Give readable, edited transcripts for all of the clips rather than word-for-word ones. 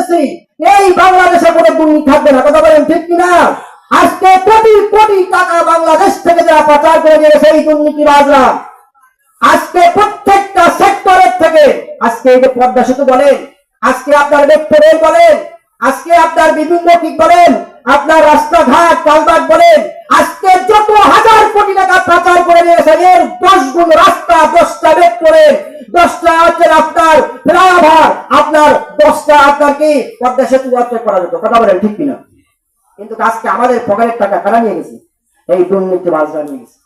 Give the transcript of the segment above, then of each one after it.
বলতেছি এই বাংলাদেশে কোনো দুর্নীতি থাকবে না, কথা বলেন ঠিক কিনা? আজকে কোটি কোটি টাকা বাংলাদেশ থেকে যারা পাচার করে দিয়েছে এই দুর্নীতিবাজরা, আজকে প্রত্যেকটা সেক্টরের থেকে, আজকে এই যে পদ্মা সেতু বলেন, আজকে আপনার মেট্রো রেল বলেন, আজকে আপনার বিভিন্ন কি বলেন, আপনার রাস্তাঘাট কালভার্ট বলেন, আজকে যত হাজার কোটি টাকা পাচার করে নিয়েছে এর 10 গুণ রাস্তা, 10টা মেট্রো রেল, 10টা হচ্ছে আপনার ফ্লাইওভার, আপনার 10টা আপনার কি পদ্মা সেতু করা যেত, কথা বলেন ঠিক কিনা? কিন্তু আজকে আমাদের পকেটের টাকা কারা নিয়ে গেছে? এই দুর্নীতিবাজরা নিয়ে গেছে।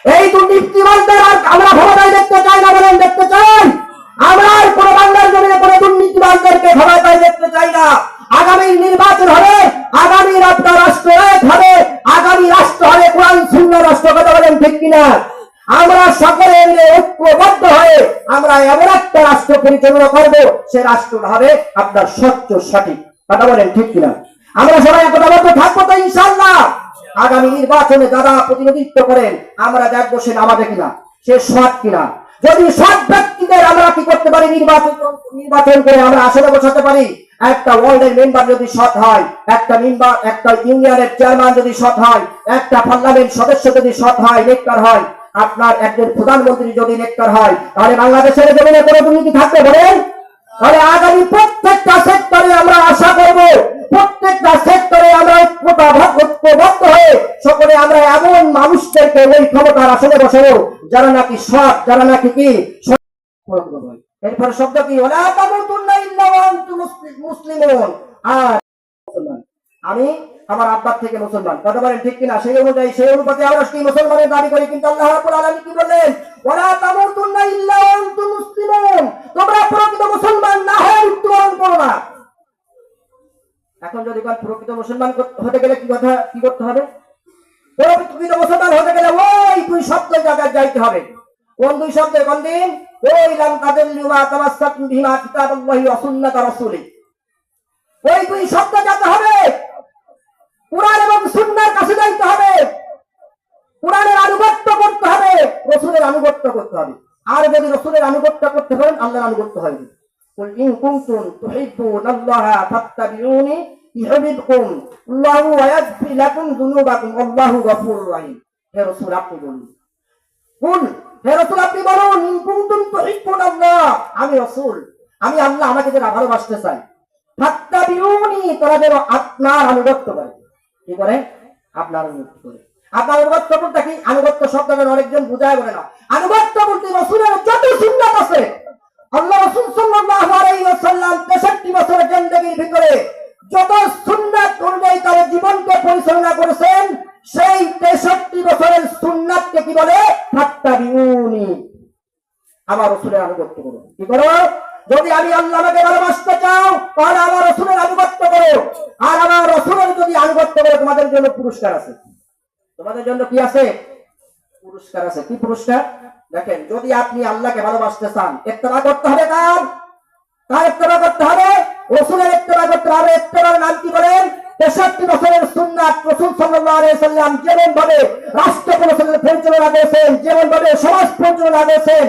এই দুর্নীতিবাজদের আর আমরা ক্ষমতায় দেখতে চাই না, বলেন দেখতে চাই? আমরা আর কোনো বাংলার জমিনে কোনো দুর্নীতিবাজদেরকে ক্ষমতায় দেখতে চাই না। আগামী নির্বাচন হবে, আগামীর আপনার রাষ্ট্র হবে, আগামী রাষ্ট্র হবে কোরআন সুন্নাহ রাষ্ট্র, কথা বলেন ঠিক কিনা? আমরা সকলে মিলে ঐক্যবদ্ধ হয়ে আমরা এমন একটা রাষ্ট্র পরিচালনা করব, সে রাষ্ট্রটা হবে আপনার স্বচ্ছ সঠিক, কথা বলেন ঠিক কিনা? আমরা সবাই ঐক্যবদ্ধ থাকবো তো ইনশাআল্লাহ। আগামী নির্বাচনে যারা প্রতিনিধিত্ব করেন আমরা দেখবো সে নামাবে কিনা, সে সৎ কিনা। যদি সৎ ব্যক্তিদের আমরা কি করতে পারি, নির্বাচন করে আমরা আসলে বসাতে পারি, একটা ওয়ার্ডের মেম্বার যদি সৎ হয়, একটা ইউনিয়নের চেয়ারম্যান যদি সৎ হয়, একটা পার্লামেন্ট সদস্য যদি সৎ হয়, নেককার হয়, আপনার একজন প্রধানমন্ত্রী যদি নেককার হয়, তাহলে বাংলাদেশের জমিনে কোনো দুর্নীতি থাকবে বলেন? তাহলে আগামী প্রত্যেকটা সেক্টরে আমরা আশা করব, প্রত্যেকটা সেক্টরে আমরা ঐক্যবদ্ধ হয়ে সকলে আমরা এমন মানুষদেরকে ওই ক্ষমতার আসনে বসাবো যারা নাকি সৎ, যারা নাকি কি এরপরে শব্দ কি ওয়ালা তামুতুন্না ইল্লা ওয়া আনতুম মুসলিমুন। আর আমি আমার আব্বার থেকে মুসলমান, কথা বলেন ঠিক কিনা? সেই অনুযায়ী সেই অনুপাতে আমরা কি মুসলমানের দাবি করি, কিন্তু আল্লাহ রাব্বুল আলামিন কি বললেন? ওয়ালা তামুতুন্না ইল্লা ওয়া আনতুম মুসলিমুন, তোমরা প্রকৃত মুসলমান না হয়ে মৃত্যুবরণ করো না। এখন যদি প্রকৃত মুসলমান হতে গেলে কি করতে হবে? প্রকৃত মুসলমান হতে গেলে ওই 2 শব্দ জায়গায় যাইতে হবে। কোন 2 শব্দের? কোন দিন? ওই লাম তাদাল্লু মা তামাসসাকতুম বিমা কিতাবাল্লাহি ওয়া সুন্নাত রাসূলি, ওই 2 শব্দ যেতে হবে। কুরআন এবং সুন্নাহর কাছে যাইতে হবে, কুরআনের আনুগত্য করতে হবে, রাসূলের আনুগত্য করতে হবে। আর যদি রাসূলের আনুগত্য করতে পারেন আল্লাহর আনুগত্য হবে। কুল ইন কুনতুম তুহিব্বুনাল্লাহা ফাত্তাবিউনি ইউহিব্বুকুম আল্লাহু ওয়া ইয়াগফির লাকুম যুনুবাকুম আল্লাহু গফুরুর রহিম। হে রাসূল আপনি বলুন, কুল হে রাসূল আপনি বলুন, ইন কুনতুম তুহিব্বুনাল্লাহ, আমি রাসূল, আমি আল্লাহ, আমাকে যারা ভালোবাসতে চায়, ফাত্তাবিউনি, তারা যেন আপনার আনুগত্য করে। কি করে? আপনার আনুগত্য করে। আপনার আনুগত্য বলতে কি? আনুগত্য শব্দটা অনেকজন বুঝায় বলে না। আনুগত্য বলতে রাসূলের যত সুন্নাত আছে, আল্লাহ রাসূল সাল্লাল্লাহু আলাইহি ওয়াসাল্লাম 63 বছরের জিন্দেগীর ভিতরে যত সুন্নাত অনুযায়ী তার জীবনকে পরিচালনা করেছেন, সেই 63 বছরের সুন্নাতকে কি বলে? ফাত্তাবিউনি, আমার রাসূলের আনুগত্য করো। কি করো? যদি আমি আল্লাহকে ভালোবাসতে চাও তাহলে আমার রাসূলের আনুগত্য করো। আর আমার রাসূলের যদি আনুগত্য করো, তোমাদের জন্য পুরস্কার আছে। তোমাদের জন্য কি আছে? পুরস্কার আছে। কি পুরস্কার? দেখেন, যদি আপনি আল্লাহকে ভালোবাসতে চান, ইত্তেবা করতে হবে কার? কার ইত্তেবা করতে হবে? রাসূলের ইত্তেবা করতে হবে। ইত্তেবার নাম কি বলেন? 63 বছরের সুন্নাত। রাসূল সাল্লাল্লাহু আলাইহি ওয়াসাল্লাম যেমন ভাবে রাষ্ট্র পরিচালনা করেছেন, যেমন ভাবে সমাজ পরিচালনা করেছেন,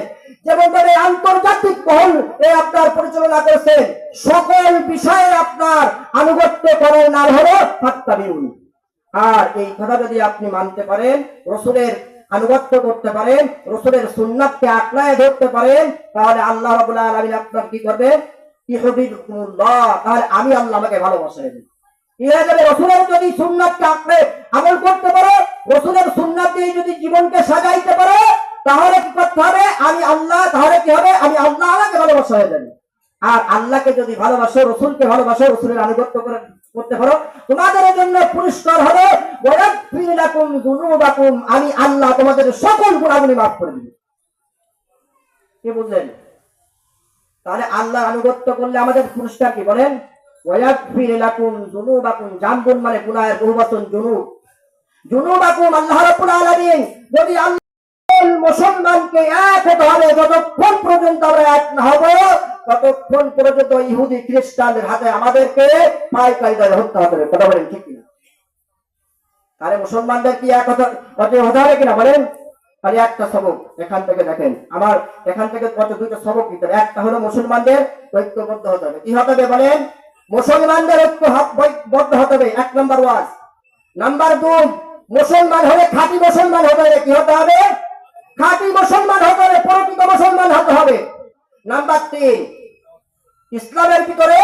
যেমন ভাবে আন্তর্জাতিক মহল আপনার পরিচালনা করেছেন, সকল বিষয়ে আপনার আনুগত্য করেন আর হলো ফাত্তাবিউনি। আর এই কথা যদি আপনি মানতে পারেন, রাসূলের আনুগত্য করতে পারেন, রাসূলের সুন্নাতকে আঁকড়ায় ধরতে পারেন, তাহলে আল্লাহ রাব্বুল আলামিন আপনার কি করবে? ইউহিব্বুকুমুল্লাহ, তাহলে আমি আল্লাহ আমাকে ভালোবাসা দেব। কি হয়ে যাবে? রাসূলের যদি সুন্নাতকে আঁকড়ে আমল করতে পারে, রাসূলের সুন্নাত দিয়ে যদি জীবনকে সাজাইতে পারে, তাহলে কি করতে হবে? আমি আল্লাহ, তাহলে কি হবে? আমি আল্লাহ আমাকে ভালোবাসা হয়ে যাবে। আর আল্লাহকে যদি ভালোবাসো, রাসূলকে ভালোবাসো, রাসূলের আনুগত্য করতে পারো, তোমাদের জন্য পুরস্কার হবে ওয়াগফির লাকুম যুনুবাকুম, আমি আল্লাহ তোমাদের সকল গুনাহগুলি মাফ করে দেব। কি বুঝলেন? তাহলে আল্লাহর আনুগত্য করলে আমাদের পুরস্কার কি বলেন? ওয়াগফির লাকুম যুনুবাকুম, জামবুন মানে গুনাহের বহুবচন, যুনুবাকুম। আল্লাহ রাব্বুল আলামিন যদি মুসলমানকে এক হতে হবে, যতক্ষণ পর্যন্ত আমরা এক না হব ততক্ষণ পর্যন্ত ইহুদি খ্রিস্টানদের হাতে আমাদেরকে পাইকারি হত্যা হতে হবে। কথা বলেন ঠিক কিনা? তাহলে মুসলমানদের কি এক হতে হবে কিনা বলেন? খালি একটা সবক এখান থেকে দেখেন, আমার এখান থেকে কত 2টা সবক নিতে হবে। একটা হলো মুসলমানদের ঐক্যবদ্ধ হতে হবে। কি হতে হবে বলেন? মুসলমানদের ঐক্যবদ্ধ হতে হবে, 1 নম্বর ওয়াজ। নাম্বার 2, মুসলমান হলে খাঁটি মুসলমান হতে হবে। কি হতে হবে? খাঁটি মুসলমান হতে হবে, প্রকৃত মুসলমান হতে হবে। নাম্বার 3, ইসলামের ভিতরে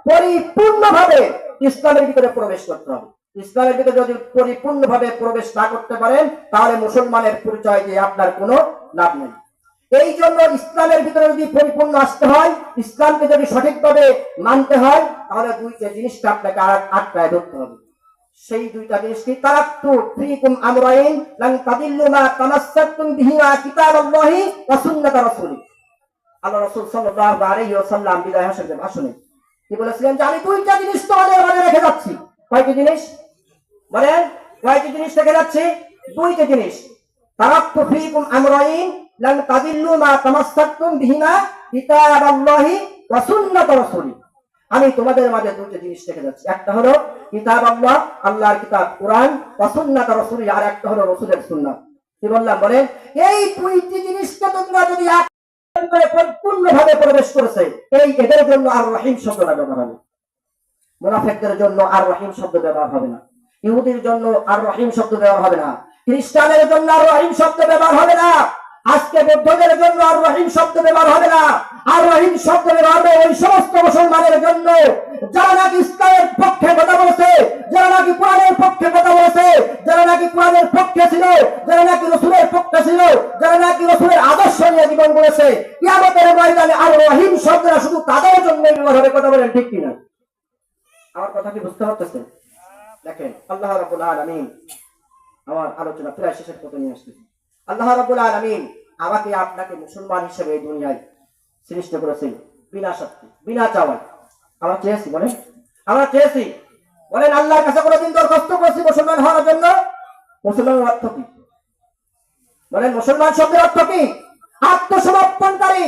পরিপূর্ণভাবে ইসলামের ভিতরে প্রবেশ করতে হবে। ইসলামের ভিতরে যদি পরিপূর্ণভাবে প্রবেশ না করতে পারেন তাহলে মুসলমানের পরিচয় দিয়ে আপনার কোনো লাভ নেই। এই জন্য ইসলামের ভিতরে যদি পরিপূর্ণ আসতে হয়, ইসলামকে যদি সঠিকভাবে মানতে হয়, তাহলে দুইটা জিনিসটা আপনাকে আটকায় ধরতে হবে। সেই দুইটা জিনিস কি? তারাক্তু ফীকুম আমরাইন লান তাদিল্লু মা তামাসসাকতুম বিহিমা কিতাবাল্লাহি ওয়া সুন্নাত রাসূলিহি। আল্লাহ রাসূল সাল্লাল্লাহু আলাইহি ওয়াসাল্লাম বিদায় হাসরের ভাষণে কি বলেছিলেন? যে আমি দুইটা জিনিস তোমাদের মাঝে রেখে যাচ্ছি। কয়টি জিনিস বলেন? কয়টি জিনিস রেখে যাচ্ছি? দুইটা জিনিস। তারাক্তু ফীকুম আমরাইন লান তাদিল্লু মা তামাসসাকতুম বিহিমা কিতাবাল্লাহি ওয়া সুন্নাত রাসূলিহি। আমি তোমাদের মাঝে দুটো জিনিস রেখে যাচ্ছি। একটা হলো কিতাব আল্লাহ, আল্লাহর কিতাব কোরআন, ওয়া সুন্নাত রাসূলিহি, আর একটা হলো রাসূলের সুন্নাত। কি বললাম বলেন? এই দুইটি জিনিসকে তোমরা যদি পরিপূর্ণভাবে প্রবেশ করেছে, এই এদের জন্য আর রহিম শব্দটা ব্যবহার হবে। মুনাফিকদের জন্য আর রহিম শব্দ ব্যবহার হবে না। ইহুদির জন্য আর রহিম শব্দ ব্যবহার হবে না। খ্রিস্টানের জন্য আর রহিম শব্দ ব্যবহার হবে না। আজকে বৌদ্ধদের জন্য আর রহিম শব্দ ব্যবহার হবে না। আর রহিম শব্দ ব্যবহার হবে ওই সমস্ত মুসলমানের জন্য যারা নাকি ইসলামের পক্ষে কথা বলেছে, যারা নাকি কোরআনের পক্ষে কথা বলেছে, যারা নাকি কোরআনের পক্ষে ছিল, যারা নাকি রাসূলের পক্ষে ছিল, যারা নাকি রাসূলের আদর্শ নিয়ে জীবন গড়েছে। কিয়ামতের ময়দানে আর রহিম শব্দটা শুধু তাদের জন্য ব্যবহার হবে। কথা বলেন ঠিক কিনা? আমার কথা কি বুঝতে পারতেছেন? দেখেন, আল্লাহ রাব্বুল আলামিন আমার আলোচনা প্রায় শেষের পথে নিয়ে আসছে। আল্লাহ রাব্বুল আলামিন আমাকে আপনাকে মুসলমান হিসেবে এই দুনিয়ায় সৃষ্টি করেছেন বিনা শর্তে, বিনা চাওয়ায়। আমরা চেয়েছি বলেন? আমরা চেয়েছি বলেন? আল্লাহর কাছে কোনোদিন দরখাস্ত করেছি মুসলমান হওয়ার জন্য? মুসলমানের অর্থ কি বলেন? মুসলমান শব্দের অর্থ কি? আত্মসমর্পণকারী,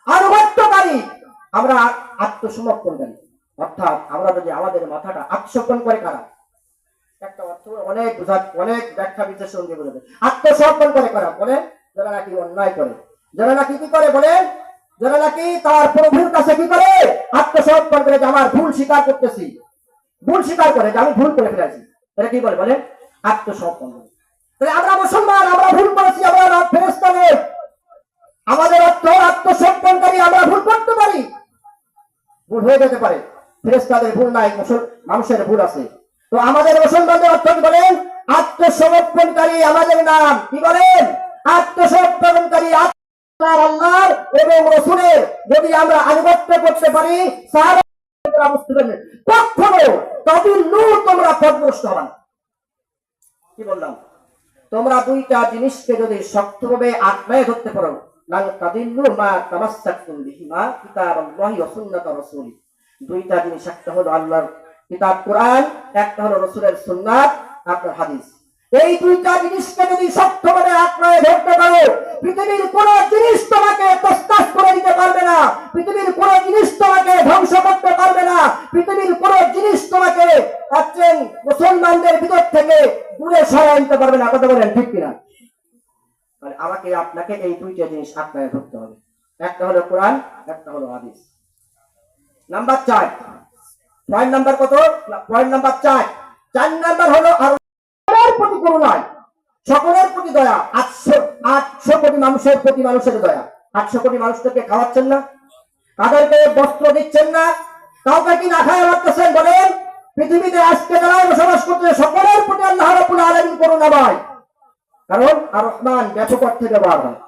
আনুগত্যকারী। আমরা আত্মসমর্পণকারী, অর্থাৎ আমরা যদি আমাদের মাথাটা আত্মসমর্পণ করে, কারা? একটা অর্থ অনেক অনেক ব্যাখ্যা বিশ্লেষণ দিয়ে বলে দেয়। আত্মসমর্পণ করে কারা? বলেন? যারা নাকি অন্যায় করে, যারা নাকি কি করে বলেন? যারা নাকি তার প্রভুর কাছে কি করে? আত্মসমর্পণ করে, যে আমার ভুল স্বীকার করতেছি, ভুল স্বীকার করে যে আমি ভুল করে ফেলেছি। এটা কি বলে বলেন? আত্মসমর্পণ। তাহলে আমরা মুসলমান, আমরা ভুল করেছি, আমরা ফেরেশতা নই। আমাদের অর্থ আত্মসমর্পণকারী। আমরা ভুল করতে পারি, ভুল হয়ে যেতে পারে। ফেরেশতাদের ভুল নাই, মানুষের ভুল আছে। তো আমাদের মুসলমানদের অর্থ কি বলেন? আত্মসমর্পণকারী। আমাদের নাম কি বলেন? আত্মসমর্পণকারী। আল্লাহর এবং রাসূলের যদি আমরা আনুগত্য করতে পারি, সাহাবারা বুঝতে পারবেন কখনো তাদিল্লু, তোমরা পথভ্রষ্ট হবে না। কি বললাম? তোমরা দুইটা জিনিসকে যদি শক্তভাবে আঁকড়ে ধরতে পারো, লান তাদিল্লু মা তামাসসাকতুম বিহিমা কিতাবাল্লাহি ওয়া সুন্নাত রাসূলিহি। দুইটা জিনিস, একটা হলো আল্লাহর কিতাব কোরআন, একটা হলো রাসূলের সুন্নাত, আপনার হাদিস। এই দুইটা জিনিসকে যদি শক্তভাবে আঁকড়ে ধরতে পারো, পৃথিবীর কোন জিনিস তোমাকে তছনছ করে দিতে পারবে না। পৃথিবীর কোন জিনিস তোমাকে ধ্বংস করতে পারবে না। পৃথিবীর কোন জিনিস তোমাকে মুসলমানদের ভিতর থেকে দূরে সরাই দিতে পারবে না। কথা বলেন ঠিক কিনা? মানে আমাকে আপনাকে এই দুইটা জিনিস আঁকড়ে ধরতে হবে। একটা হলো কোরআন, একটা হলো হাদিস। নাম্বার 4, পয়েন্ট নাম্বার কত? Point number 4। 4 নাম্বার হলো আর প্রতি করুণায়, সকলের প্রতি দয়া। 800 কোটি মানুষের প্রতি মানুষের দয়া। 800 কোটি মানুষকে খাওয়াচ্ছেন না? তাদেরকে বস্ত্র দিচ্ছেন না? কাউকে কি না খায় রাখতেছেন বলেন? পৃথিবীতে আজকে যারা বসবাস করছে সকলের প্রতি আল্লাহ রাব্বুল আলামিন করুণাময়। কারণ আর রহমান ব্যাপক অর্থে ব্যবহার হয়।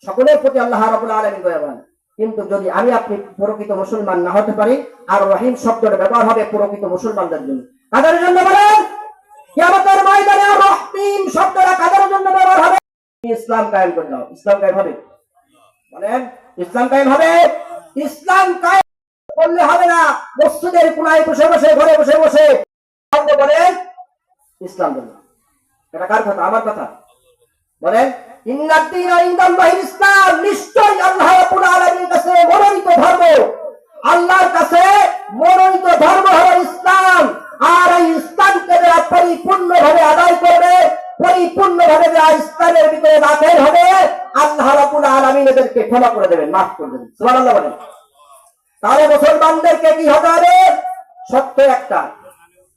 সকলের প্রতি আল্লাহ রাব্বুল আলামিন দয়াবান। কিন্তু যদি আমি আপনি প্রকৃত মুসলমান না হতে পারি, আর রহিম শব্দটা ব্যবহার হবে প্রকৃত মুসলমানদের জন্য। কাদের জন্য বলেন? কিয়ামতের ময়দানে রহিম শব্দটা কাদের জন্য ব্যবহার হবে? ইসলাম কায়েম করে দাও। ইসলাম কায়েম হবে বলেন? ইসলাম কায়েম হবে? ইসলাম কায়েম করলে হবে না মসজিদের কোনায় বসে বসে, ঘরে বসে বসে বলেন ইসলাম ধর্ম। এটা কার কথা? আমার কথা। বলেন ইন্নাদ-দীনা ইনদাল্লাহিল ইসলাম। নিশ্চয়ই আল্লাহ রাব্বুল আলামিনের কাছে মনোনীত ধর্ম, আল্লাহর কাছে মনোনীত ধর্ম হলো ইসলাম। আর এই ইসলামকে যারা পরিপূর্ণভাবে আদায় করবে, পরিপূর্ণভাবে যারা ইসলামের ভিতরে দাখিল হবে, আল্লাহ রাব্বুল আলামিন এদেরকে ক্ষমা করে দেবেন, মাফ করে দেবেন। সুবহানাল্লাহ বলেন। তাহলে মুসলমানদেরকে কি হতে হবে? সত্য একটা,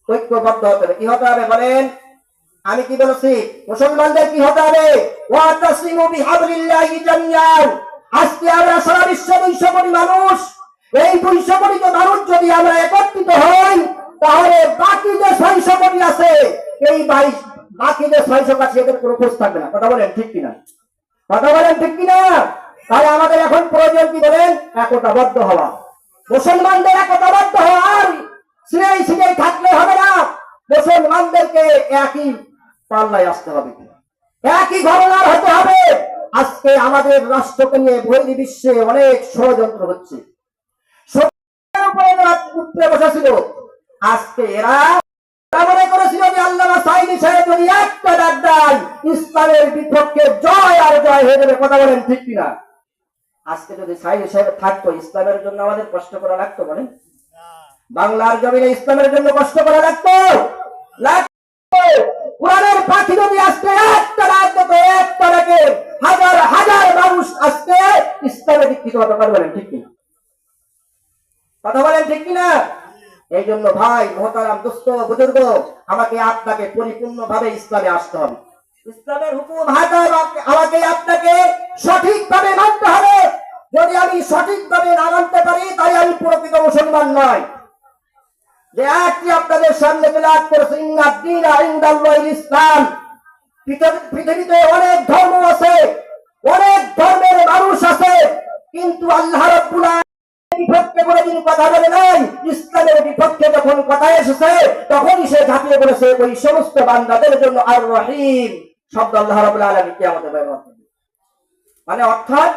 ঐক্যবদ্ধ হতে হবে। কি হতে হবে বলেন? আমি কি বলেছি? মুসলমানদের কি হতে হবে? ওয়াতাসিমু বিহাবলিল্লাহি জামিআন। আজকে আমরা সারা বিশ্বে 200 কোটি মানুষ, এই 200 কোটি মানুষ যদি আমরা একত্রিত হই, তাহলে বাকি যে 600 কোটি আছে, এই বাকি যে 600 কোটি এদের কোনো খোঁজ থাকবে না। কথা বলেন ঠিক কিনা? কথা বলেন ঠিক কিনা? তাহলে আমাদের এখন প্রয়োজন কি বলেন? একতাবদ্ধ হওয়া। মুসলমানদের একতাবদ্ধ হওয়া। আর সিনেই থাকলে হবে না, মুসলমানদেরকে একই পাল্লায় আসতে হবে, একই ঘটনার হতে হবে। আজকে আমাদের রাষ্ট্রকে নিয়ে বহির্বিশ্বে বিশ্বে অনেক ষড়যন্ত্র হচ্ছে, উঠতে বসেছিল। আজকে এরা মনে করেছিল যে আল্লামা সাঈদী সাহেব যদি একটা ডাক দেয়, ইসলামের বিপক্ষে জয় আর জয় হয়ে যাবে। কথা বলেন ঠিক কিনা? আজকে যদি সাঈদী সাহেব থাকতো, ইসলামের জন্য আমাদের কষ্ট করা লাগতো বলেন? বাংলার জমিনে ইসলামের জন্য কষ্ট করা লাগতো? কোরআনের পাখি যদি আজকে একটা রাত দিত, একটা রাতে হাজার হাজার মানুষ আজকে ইসলামে দীক্ষিত হতে পারে। বলেন ঠিক কিনা? কথা বলেন ঠিক কিনা? এই জন্য ভাই মোহতারাম দোস্ত বুজুর্গ, আমাকে আপনাকে পরিপূর্ণভাবে ইসলামে আসতে হবে। ইসলামের হুকুম আমাকে আপনাকে সঠিকভাবে মানতে হবে। যদি আমি সঠিকভাবে না মানতে পারি, তাই আমি প্রকৃত মুসলমান নয়। যে আয়াতটি আপনাদের সামনে তেলাওয়াত করেছে, ইন্নাদ দীনা ইনদাল্লাহিল ইসলাম। পৃথিবীতে অনেক ধর্ম আছে, অনেক ধর্মের মানুষ আছে, কিন্তু আল্লাহ রাব্বুল আলামিন বিপক্ষে কোনদিন কথা বলে নাই। ইসলামের বিপক্ষে যখন কথা এসেছে, তখনই সে ঝাঁপিয়ে পড়েছে ওই সমস্ত বান্দাদের জন্য আর রহিম শব্দ আল্লাহ রাব্বুল আলামিন কিয়ামতে ব্যবহার করবে। মানে অর্থাৎ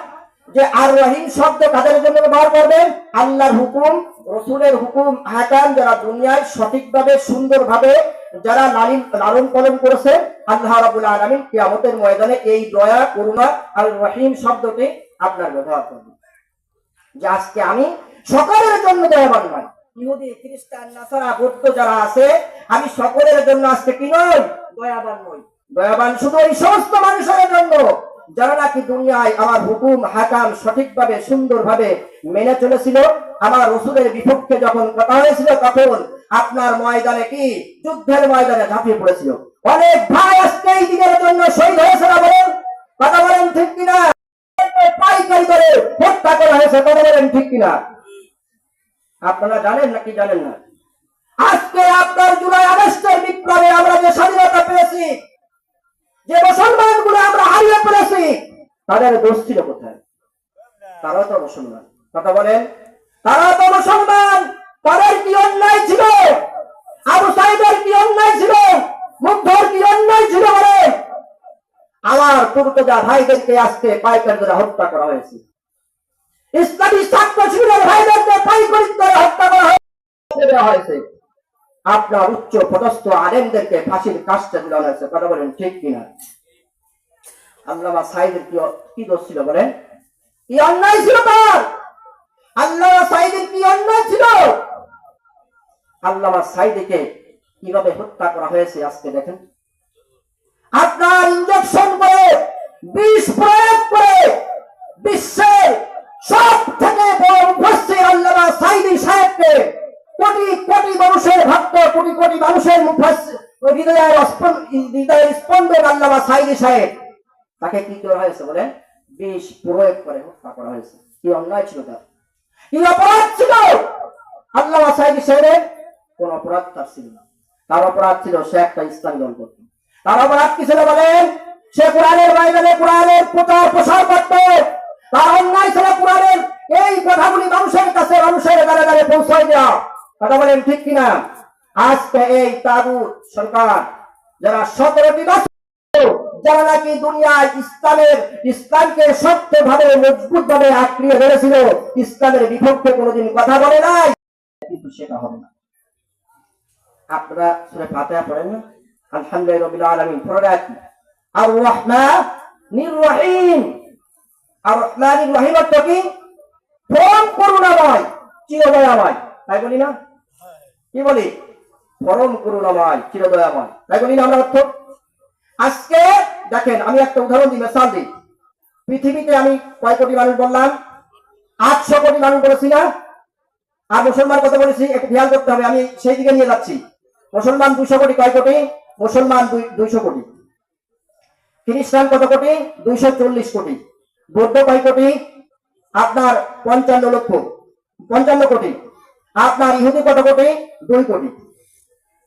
যে আর রহিম শব্দ কাদের জন্য ব্যবহার করবেন? আল্লাহর হুকুম, রাসূলের হুকুম, আহকাম যারা দুনিয়ায় সঠিকভাবে সুন্দরভাবে যারা লালন পালন করেছে, আল্লাহ রাব্বুল আলামিন কিয়ামতের ময়দানে এই দয়া করুণা আর রহিম শব্দটি আপনার ব্যবহার করবেন। যে আজকে আমি সকলের জন্য দয়াবান নয়, ইহুদি খ্রিস্টান নাসারা বৌদ্ধ যারা আছে, আমি সকলের জন্য আজকে কি নই? দয়াবান নই। দয়াবান শুধু এই সমস্ত মানুষের জন্য যারা নাকি দুনিয়ায় আমার হুকুম হাকাম সঠিকভাবে সুন্দরভাবে মেনে চলেছিল। আমার রাসূলের বিপক্ষে যখন কথা হয়েছিল, তখন আপনার ময়দানে কি যুদ্ধের ময়দানে ঝাঁপিয়ে পড়েছিল। অনেক ভাই আজকে এই দিনের জন্য শহীদ হয়েছে না বলেন? কথা বলেন ঠিক কিনা? পাইকারি করে হত্যা করা হয়েছে। কথা বলেন ঠিক কিনা? আপনারা জানেন নাকি জানেন না? আজকে আপনার জুলাই আগস্টের বিপ্লবে আমরা যে স্বাধীনতা পেয়েছি, যে মুসলমান গুলো আমরা হারিয়ে ফেলেছি, তাদের দোষ ছিল কোথায়? তারাও তো মুসলমান। কথা বলেন, তারা তো মুসলমান। তাদের কি অন্যায় ছিল? আবু সাঈদের কি অন্যায় ছিল? মুগ্ধর কি অন্যায় ছিল বলেন? আমার পূর্বজা ভাইদেরকে আজকে পাইকারি করে হত্যা করা হয়েছে। ইসলামী ছাত্র শিবিরের ভাইদেরকে পাইকারি করে হত্যা করা হয়েছে। আপনার উচ্চ পদস্থ আলেমদেরকে ফাঁসির কাজটা ঝুলানো হয়েছে। কথা বলেন ঠিক কিনা? আল্লামা সাঈদের কি দোষ ছিল বলেন? কি অন্যায় ছিল তার? আল্লামা সাঈদের কি অন্যায় ছিল? আল্লামা সাঈদকে কিভাবে হত্যা করা হয়েছে আজকে দেখেন। আপনার ইনজেকশন করে, বিষ প্রয়োগ করে বিশ্বের সব থেকে বড় মুফাসসির আল্লামা সাঈদী সাহেবকে, কোটি কোটি মানুষের ভক্ত, কোটি কোটি মানুষের হৃদয়ের স্পন্দন আল্লামা সাঈদী সাহেব, তাকে কি করা হয়েছে বলেন? বিষ প্রয়োগ করে হত্যা করা হয়েছে। কি অন্যায় ছিল তার? কি অপরাধ ছিল? আল্লামা সাঈদী সাহেবের কোন অপরাধ তার ছিল না। তার অপরাধ ছিল সে একটা ইসলাম দল করত। তার অপরাধ কি ছিল বলেন? সে কোরআনের ময়দানে কোরআনের প্রচার প্রসার করত। তার অন্যায় ছিল কোরআনের এই কথাগুলি মানুষের কাছে, মানুষের দ্বারে দ্বারে পৌঁছায় দেওয়া। কথা বলেন ঠিক কিনা? আজকে এই তাগুত সরকার যারা 17টি বছর যারা নাকি দুনিয়ায় ইসলামকে শক্তভাবে মজবুত ভাবে আঁকড়িয়ে ধরেছিল, ইসলামের বিপক্ষে কোনোদিন কথা বলে নাই, কিন্তু সেটা হবে না। আপনারা সূরা ফাতিহা পড়েন না? আলহামদুলিল্লাহি রাব্বিল আলামিন পড়ে আছি। আর রহমানির রহিম। আর রহমানির রহিম অর্থ কি? পরম করুণাময়, চিরদয়াময়। তাই বলি না? কি বলি? পরম করুণাময়, চিরদয়াময়। তাই বলি না আমরা অর্থ? আজকে দেখেন, আমি একটা উদাহরণ দিই, মিসাল দিই। পৃথিবীতে আমি কয় কোটি মানুষ বললাম? 800 কোটি মানুষ বলেছি না? আর মুসলমান কত বলেছি একটু খেয়াল করতে হবে, আমি সেই দিকে নিয়ে যাচ্ছি। মুসলমান 200 কোটি, কয় কোটি? মুসলমান 200 কোটি। খ্রিস্টান কত কোটি? 240 কোটি। বৌদ্ধ কয় কোটি? আপনার 55 লক্ষ, 55 কোটি। আপনার ইহুদি কত কোটি? 2 কোটি।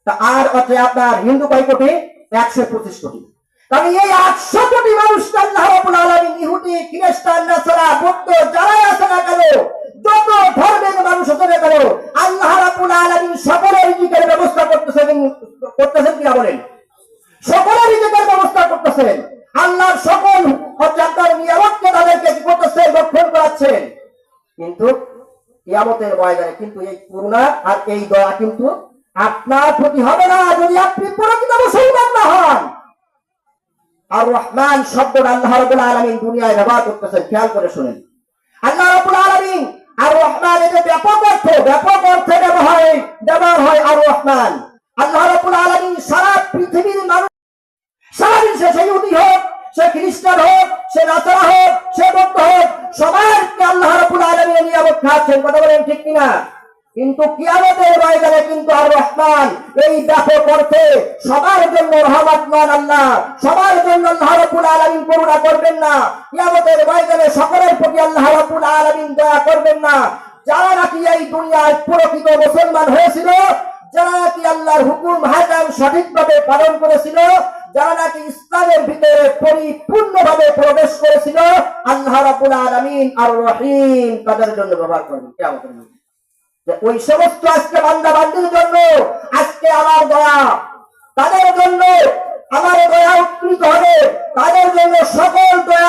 তা আর হচ্ছে আপনার হিন্দু কয় কোটি? 125 কোটি। তবে এই 100 কোটি মানুষকে আল্লাহ রাব্বুল আলামিন ইহুদি, খ্রিস্টান, নাসারা, বৌদ্ধ যারাই আছে না কেন, যত ধর্মের মানুষ আছে না কেন, আল্লাহ রাব্বুল আলামিন সকলের রিজিকের ব্যবস্থা করতেছেন কিনা বলেন? সকলের রিজিকের ব্যবস্থা করতেছেন। আল্লাহর সকল হচ্ছে আপনার নিয়ামতকে তাদেরকে কি করতেছেন? রক্ষণ করাচ্ছেন। কিন্তু কিয়ামতের ময়দানে কিন্তু এই করুণা আর এই দয়া কিন্তু আপনার প্রতি হবে না যদি আপনি প্রকৃত মুসলমান না হন। আর রহমান শব্দটা আল্লাহ রাব্বুল আলামিন দুনিয়ায় ব্যবহার করতেছেন, খেয়াল করে শুনেন। আল্লাহ রাব্বুল আলামিন আর রহমান এর ব্যাপক অর্থে ব্যবহার হয় আর রহমান। আল্লাহ রাব্বুল আলামিন সারা পৃথিবীর মানুষ, সারা বিশ্বে, সে ইহুদি হোক, সে খ্রিস্টান হোক, সে নাসারা হোক, সে বৌদ্ধ হোক, সবাইকে আল্লাহ রাব্বুল আলামিন নিয়ামত খাচ্ছেন, কথা বলেন ঠিক কিনা? কিন্তু কিয়ামতের ময়দানে কিন্তু আর রহমান এই ব্যাপক অর্থে সবার জন্য রহমত নন আল্লাহ, সবার জন্য আল্লাহ রাব্বুল আলামিন করুণা করবেন না। কিয়ামতের ময়দানে সকলের প্রতি আল্লাহ রাব্বুল আলামিন দয়া করবেন না। যারা নাকি এই দুনিয়ায় প্রকৃত মুসলমান হয়েছিল, যারা নাকি আল্লাহর হুকুম হাকাম সঠিকভাবে পালন করেছিল, যারা নাকি ইসলামের ভিতরে পরিপূর্ণভাবে প্রবেশ করেছিল, আল্লাহ রাব্বুল আলামিন আর রহিম তাদের জন্য ব্যবহার করবেন কিয়ামতের ময়দানে। ওই সমস্ত আজকে বান্দা বান্দির জন্য আজকে আমার দয়া, তাদের জন্য আমার দয়া উৎকৃত হবে, তাদের জন্য সকল দয়া